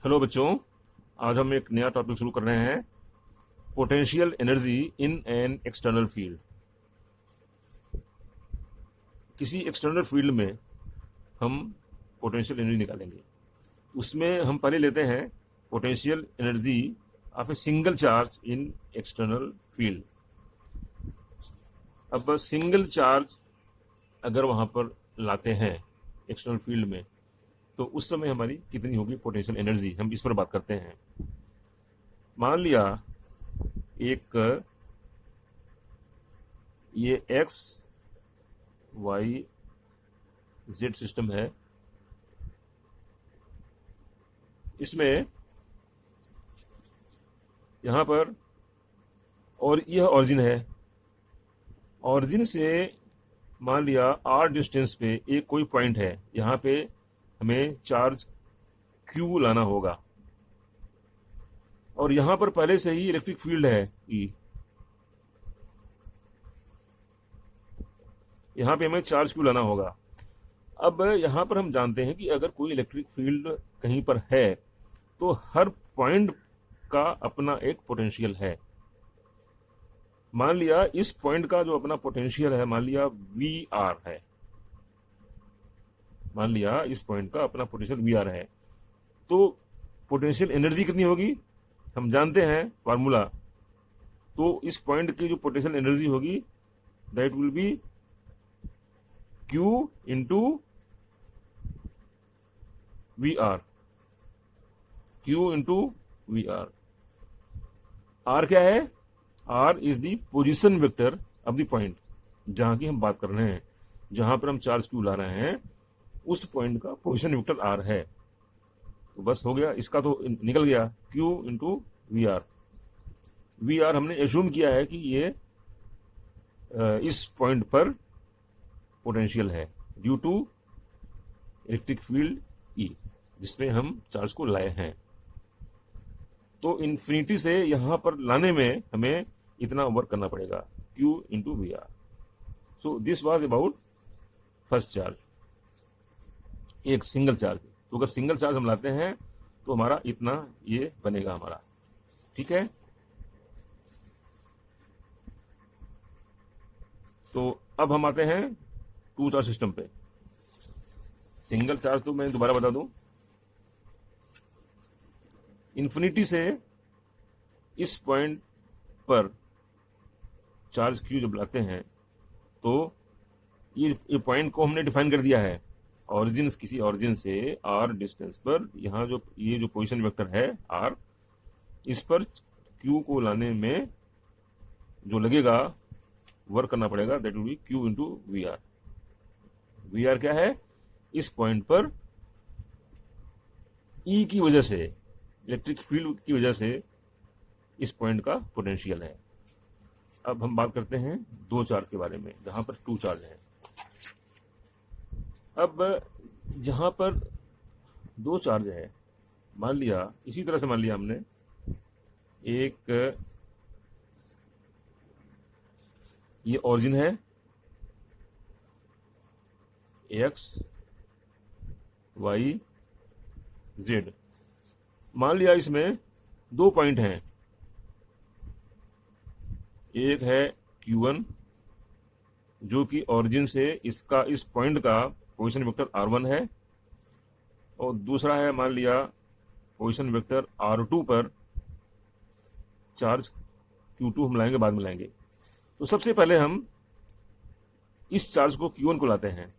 Hello बच्चों, आज हम एक नया टॉपिक शुरू कर रहे हैं। Potential energy in an external field. किसी एक्सटर्नल फील्ड में हम पोटेंशियल एनर्जी निकालेंगे। उसमें हम पहले लेते हैं potential energy of a single charge in external field. अब सिंगल चार्ज अगर वहां पर लाते हैं एक्सटर्नल फील्ड में, तो उस समय हमारी कितनी होगी पोटेंशियल एनर्जी, हम इस पर बात करते हैं। मान लिया एक ये एक्स वाई जेड सिस्टम है। इसमें यहां पर और यह ऑरिजिन है। ऑरिजिन से मान लिया आर डिस्टेंस पे एक कोई पॉइंट है, यहां पे हमें चार्ज क्यू लाना होगा और यहां पर पहले से ही इलेक्ट्रिक फील्ड है ई। यहां पे हमें चार्ज क्यू लाना होगा। अब यहां पर हम जानते हैं कि अगर कोई इलेक्ट्रिक फील्ड कहीं पर है तो हर पॉइंट का अपना एक पोटेंशियल है। मान लिया इस पॉइंट का जो अपना पोटेंशियल है, मान लिया वी आर है। मान लिया इस पॉइंट का अपना पोटेंशियल वी आर है, तो पोटेंशियल एनर्जी कितनी होगी हम जानते हैं फार्मूला। तो इस पॉइंट की जो पोटेंशियल एनर्जी होगी that will be Q into V R. Q into V R. R क्या है? R is the position vector of the point जहां की हम बात कर रहे हैं। जहां पर हम चार्ज क्यू ला रहे हैं उस पॉइंट का पोजिशन वेक्टर आर है। तो बस हो गया, इसका तो निकल गया Q into V R. V R हमने एज्यूम किया है कि ये इस पॉइंट पर पोटेंशियल है due to electric field E जिसमें हम चार्ज को लाए हैं। तो इन्फिनिटी से यहां पर लाने में हमें इतना वर्क करना पड़ेगा Q into V R. So this was about first charge, एक सिंगल चार्ज। तो अगर सिंगल चार्ज हम लाते हैं तो हमारा इतना ये बनेगा हमारा, ठीक है। तो अब हम आते हैं टू चार्ज सिस्टम पे। सिंगल चार्ज तो मैं दोबारा बता दूं, इन्फिनिटी से इस पॉइंट पर चार्ज क्यू जब लाते हैं तो ये पॉइंट को हमने डिफाइन कर दिया है। ऑरिजिन, किसी ऑरिजिन से आर डिस्टेंस पर यहाँ जो ये जो पोजीशन वेक्टर है आर, इस पर क्यू को लाने में जो लगेगा वर्क करना पड़ेगा that will be Q into V R. V R क्या है? इस पॉइंट पर ई की वजह से, इलेक्ट्रिक फील्ड की वजह से इस पॉइंट का पोटेंशियल है। अब हम बात करते हैं दो चार्ज के बारे में जहां पर टू चार्ज है। अब जहां पर दो चार्ज है, मान लिया इसी तरह से मान लिया हमने एक ये ऑरिजिन है एक्स वाई जेड। मान लिया इसमें दो पॉइंट हैं, एक है Q1 जो कि ऑरिजिन से इसका इस पॉइंट का पोजीशन वेक्टर R1 है, और दूसरा है मान लिया पोजीशन वेक्टर R2 पर चार्ज Q2 हम लाएंगे, बाद में लाएंगे। तो सबसे पहले हम इस चार्ज को Q1 को लाते हैं।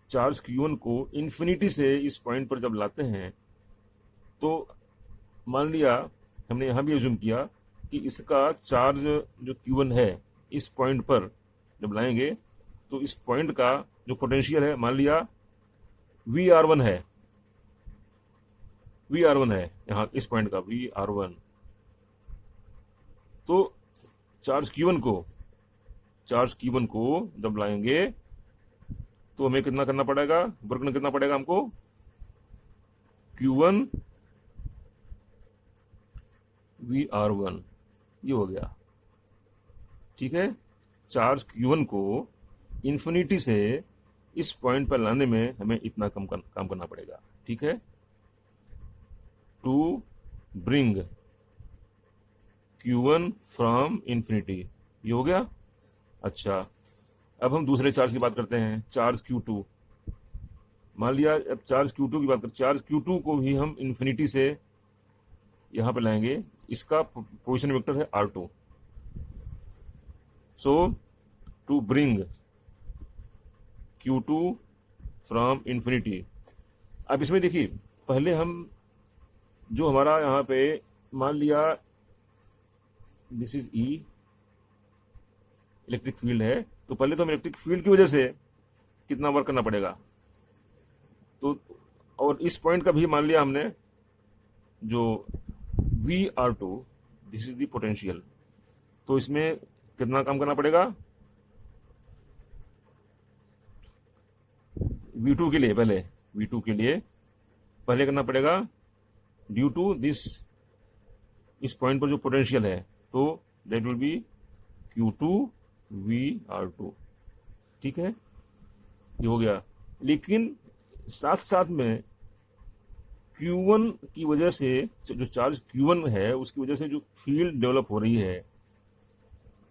चार्ज Q1 को इन्फिनिटी से इस पॉइंट पर जब लाते हैं तो मान लिया हमने यहां भी एज्यूम किया कि इसका चार्ज जो Q1 है इस पॉइंट पर जब लाएंगे तो इस पॉइंट का जो पोटेंशियल है मान लिया VR1 है। VR1 है यहां इस पॉइंट का VR1। तो चार्ज Q1 को जब लाएंगे तो हमें कितना करना पड़ेगा, वर्क कितना पड़ेगा हमको, Q1 VR1। ये हो गया, ठीक है। चार्ज Q1 को इन्फिनिटी से इस पॉइंट पर लाने में हमें इतना काम करना पड़ेगा, ठीक है। To bring Q1 from infinity. ये हो गया। अच्छा, अब हम दूसरे चार्ज की बात करते हैं, चार्ज Q2। मान लिया अब चार्ज Q2 की बात करते, चार्ज Q2 को भी हम इन्फिनिटी से यहां पर लाएंगे। इसका पोजीशन वेक्टर है R2। So to bring Q2 from infinity. अब इसमें देखिए, पहले हम जो हमारा यहाँ पे मान लिया this is E electric field है, तो पहले तो हम इलेक्ट्रिक फील्ड की वजह से कितना वर्क करना पड़ेगा, तो और इस पॉइंट का भी मान लिया हमने जो VR2 this is the potential, तो इसमें कितना काम करना पड़ेगा V2 के लिए, पहले V2 के लिए पहले करना पड़ेगा ड्यू टू दिस, इस पॉइंट पर जो पोटेंशियल है, तो that will B Q2 VR2। ठीक है, ये हो गया। लेकिन साथ साथ में Q1 की वजह से, जो चार्ज Q1 है उसकी वजह से जो फील्ड डेवलप हो रही है,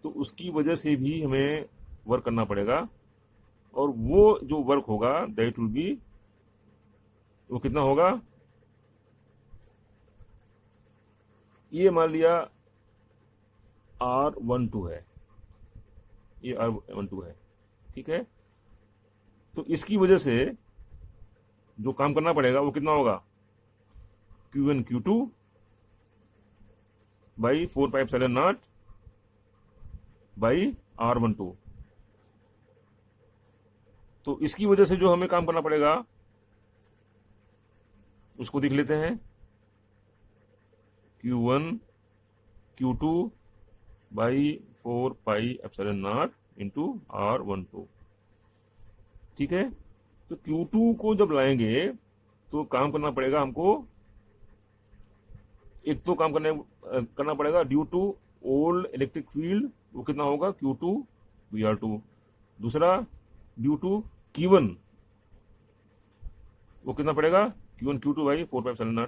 तो उसकी वजह से भी हमें वर्क करना पड़ेगा, और वो जो वर्क होगा दैट विल बी, वो कितना होगा, ये मान लिया R12 है, ये R12 है। ठीक है, तो इसकी वजह से जो काम करना पड़ेगा वो कितना होगा, Q1 Q2 by 4πε0 by R12। तो इसकी वजह से जो हमें काम करना पड़ेगा उसको देख लेते हैं, Q1 Q2 by 4πε0 into R12। ठीक है, तो Q2 को जब लाएंगे तो काम करना पड़ेगा हमको, एक तो काम करना पड़ेगा due to old electric field, वो कितना होगा Q2 VR2। दूसरा ड्यू टू Q1, वो कितना पड़ेगा Q1 Q2 बाई 4πε0।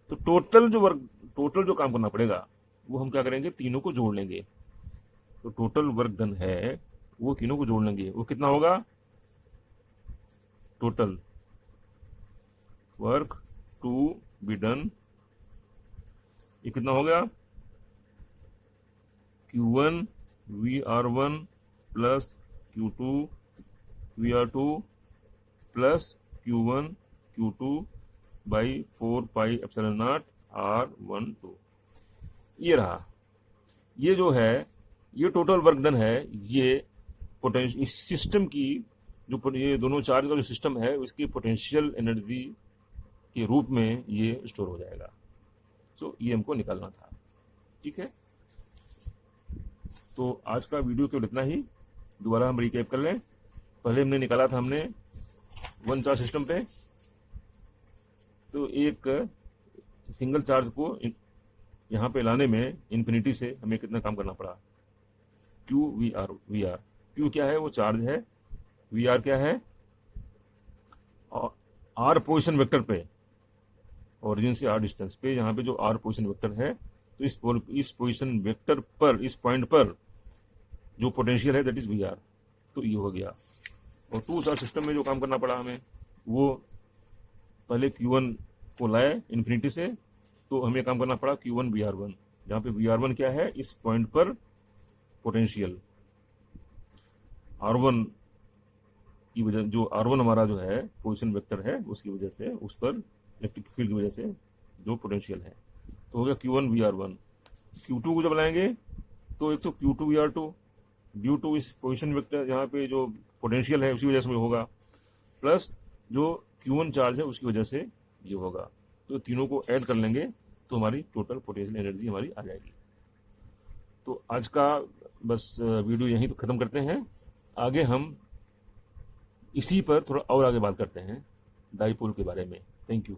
तो टोटल जो काम करना पड़ेगा वो हम क्या करेंगे, तीनों को जोड़ लेंगे। तो टोटल वर्क डन है वो तीनों को जोड़ लेंगे, वो कितना होगा, total work to be done, ये कितना हो गया, Q1 VR1 plus Q2 VR2 plus Q1 Q2 by 4πε0 R12। ये रहा, ये जो है ये टोटल वर्क डन है। ये पोटेंशियल, इस सिस्टम की जो ये दोनों चार्ज का जो सिस्टम है उसकी पोटेंशियल एनर्जी के रूप में ये स्टोर हो जाएगा। सो ये हमको निकालना था। ठीक है, तो आज का वीडियो केवल इतना ही। दोबारा हम रिकैप कर लें। पहले हमने निकाला था हमने वन चार्ज सिस्टम पे, तो एक सिंगल चार्ज को यहाँ पे लाने में इन्फिनिटी से हमें कितना काम करना पड़ा, VR। Q क्या है, वो चार्ज है। VR क्या है, R पोजिशन वेक्टर पे, ओरिजिन से R डिस्टेंस पे, यहाँ पे जो R पोजिशन वेक्टर है, तो इस पोजिशन वेक्टर पर, इस पॉइंट पर जो पोटेंशियल है दैट इज VR। तो ये हो गया। और टू चार्ज सिस्टम में जो काम करना पड़ा हमें, वो पहले Q1 को लाए इन्फिनिटी से, तो हमें काम करना पड़ा Q1 VR1, जहाँ पे VR1 क्या है, इस पॉइंट पर पोटेंशियल R1 की वजह, जो R1 हमारा जो है पोजीशन वेक्टर है उसकी वजह से, उस पर इलेक्ट्रिक फील्ड की वजह से जो पोटेंशियल है, तो हो गया Q1 VR1। Q2 को जब लाएंगे तो एक तो Q2 VR2 ड्यू टू इस पोजीशन वेक्टर, यहाँ पे जो पोटेंशियल है उसी वजह से होगा, प्लस जो Q1 चार्ज है उसकी वजह से ये होगा। तो तीनों को ऐड कर लेंगे तो हमारी टोटल पोटेंशियल एनर्जी हमारी आ जाएगी। तो आज का बस वीडियो यहीं तो ख़त्म करते हैं। आगे हम इसी पर थोड़ा और आगे बात करते हैं डाइपोल के बारे में। Thank you.